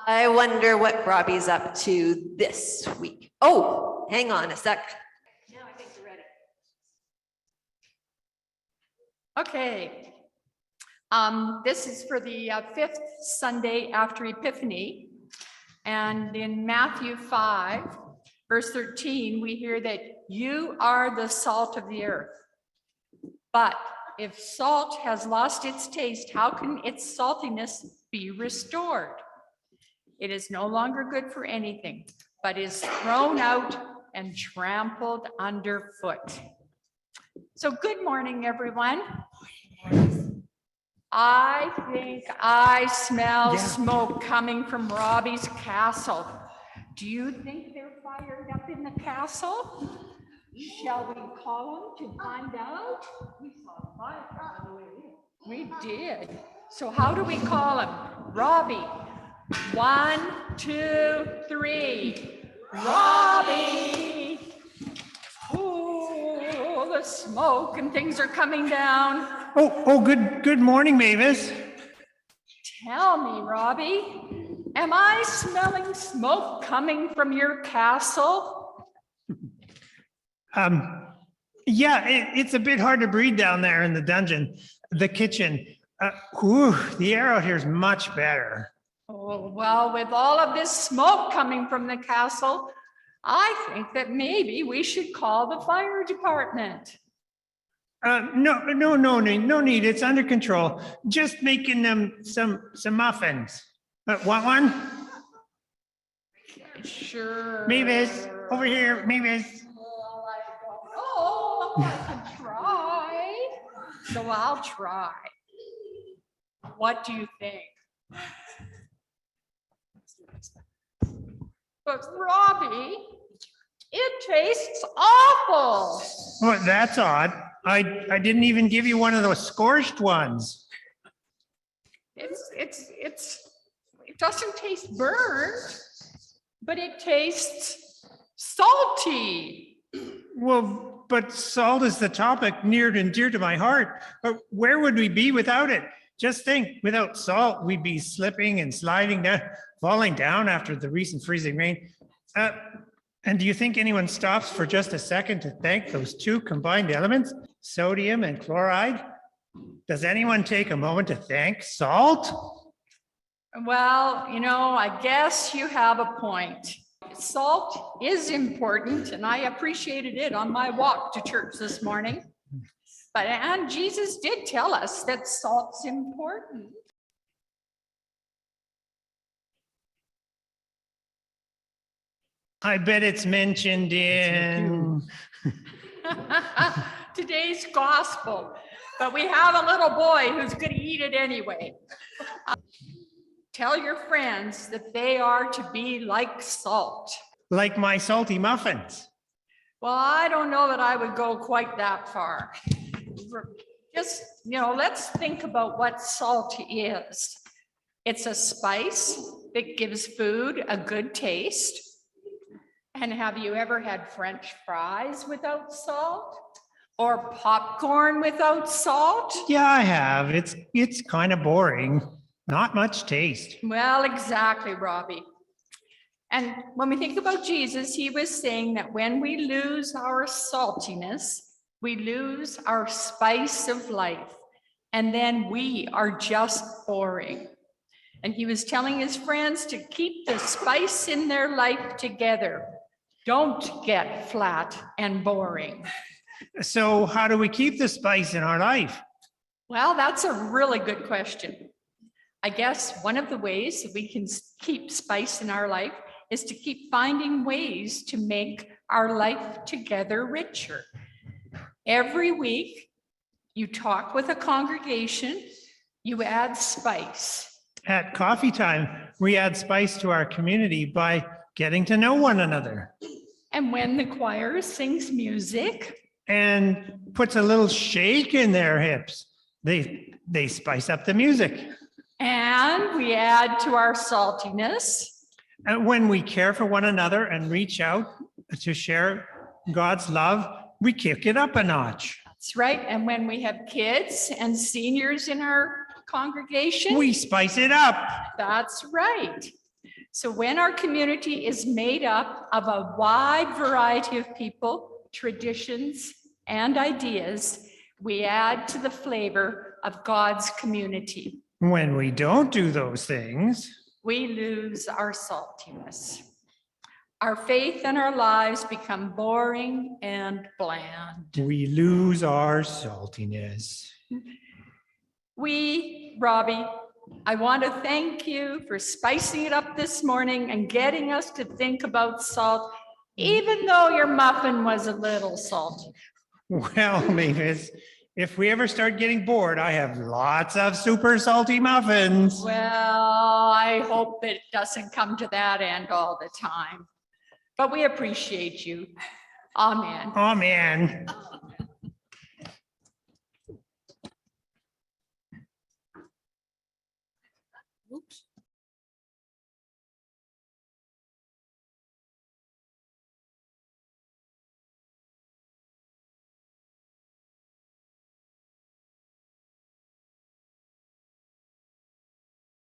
I wonder what Robbie's up to this week. Oh, hang on a sec. Now I think you're ready. Okay. This is for the fifth Sunday after Epiphany. And in Matthew 5, verse 13, we hear that you are the salt of the earth. But if salt has lost its taste, how can its saltiness be restored? It is no longer good for anything, but is thrown out and trampled underfoot. So good morning, everyone. I think I smell smoke coming from Robbie's castle. Do you think they're fired up in the castle? Shall we call them to find out? We saw fire on the way in. We did. So how do we call him? Robbie. 1, 2, 3. Robbie. Oh, the smoke and things are coming down. Good morning, Mavis. Tell me, Robbie, am I smelling smoke coming from your castle? Yeah, it's a bit hard to breathe down there in the dungeon, the kitchen. The air out here is much better. Oh, well, with all of this smoke coming from the castle, I think that maybe we should call the fire department. No need. It's under control. Just making them some muffins. Want one? Sure. Mavis, over here, Mavis. Oh, I can try. So I'll try. What do you think? But Robbie, it tastes awful. Well, that's odd. I didn't even give you one of those scorched ones. It doesn't taste burnt, but it tastes salty. Well, but salt is the topic near and dear to my heart. But where would we be without it? Just think, without salt, we'd be slipping and sliding down, falling down after the recent freezing rain. And do you think anyone stops for just a second to thank those two combined elements, sodium and chloride? Does anyone take a moment to thank salt? Well, I guess you have a point. Salt is important, and I appreciated it on my walk to church this morning. And Jesus did tell us that salt's important. I bet it's mentioned in today's gospel, but we have a little boy who's going to eat it anyway. Tell your friends that they are to be like salt. Like my salty muffins. Well, I don't know that I would go quite that far. Just, let's think about what salt is. It's a spice that gives food a good taste. And have you ever had French fries without salt? Or popcorn without salt? Yeah, I have. It's kind of boring. Not much taste. Well, exactly, Robbie. And when we think about Jesus, he was saying that when we lose our saltiness, we lose our spice of life, and then we are just boring. And he was telling his friends to keep the spice in their life together. Don't get flat and boring. So how do we keep the spice in our life? Well, that's a really good question. I guess one of the ways that we can keep spice in our life is to keep finding ways to make our life together richer. Every week, you talk with a congregation, you add spice. At coffee time, we add spice to our community by getting to know one another. And when the choir sings music and puts a little shake in their hips, they spice up the music. And we add to our saltiness. And when we care for one another and reach out to share God's love, we kick it up a notch. That's right. And when we have kids and seniors in our congregation, we spice it up. That's right. So when our community is made up of a wide variety of people, traditions, and ideas, we add to the flavor of God's community. When we don't do those things, We lose our saltiness. Our faith and our lives become boring and bland. we lose our saltiness. Robbie, I want to thank you for spicing it up this morning and getting us to think about salt, even though your muffin was a little salty. Well, Mavis, if we ever start getting bored, I have lots of super salty muffins. Well, I hope it doesn't come to that end all the time, but we appreciate you. Amen. Oh, man. Oops.